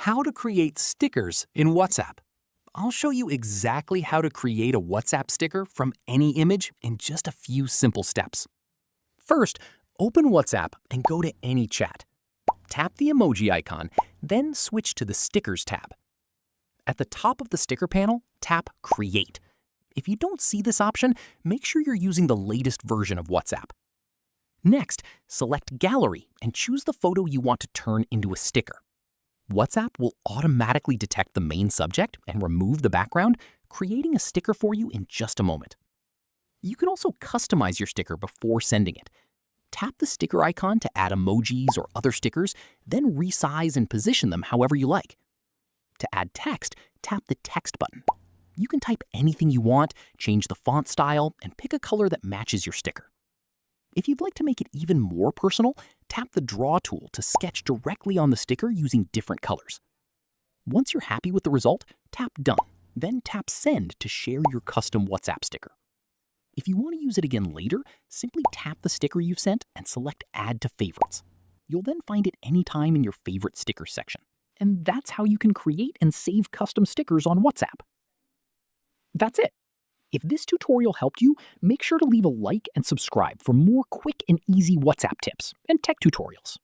How to create stickers in WhatsApp. I'll show you exactly how to create a WhatsApp sticker from any image in just a few simple steps. First, open WhatsApp and go to any chat. Tap the emoji icon, then switch to the Stickers tab. At the top of the sticker panel, tap Create. If you don't see this option, make sure you're using the latest version of WhatsApp. Next, select Gallery and choose the photo you want to turn into a sticker. WhatsApp will automatically detect the main subject and remove the background, creating a sticker for you in just a moment. You can also customize your sticker before sending it. Tap the sticker icon to add emojis or other stickers, then resize and position them however you like. To add text, tap the Text button. You can type anything you want, change the font style, and pick a color that matches your sticker. If you'd like to make it even more personal, tap the Draw tool to sketch directly on the sticker using different colors. Once you're happy with the result, tap Done, then tap Send to share your custom WhatsApp sticker. If you want to use it again later, simply tap the sticker you've sent and select Add to Favorites. You'll then find it anytime in your favorite stickers section. And that's how you can create and save custom stickers on WhatsApp. That's it. If this tutorial helped you, make sure to leave a like and subscribe for more quick and easy WhatsApp tips and tech tutorials.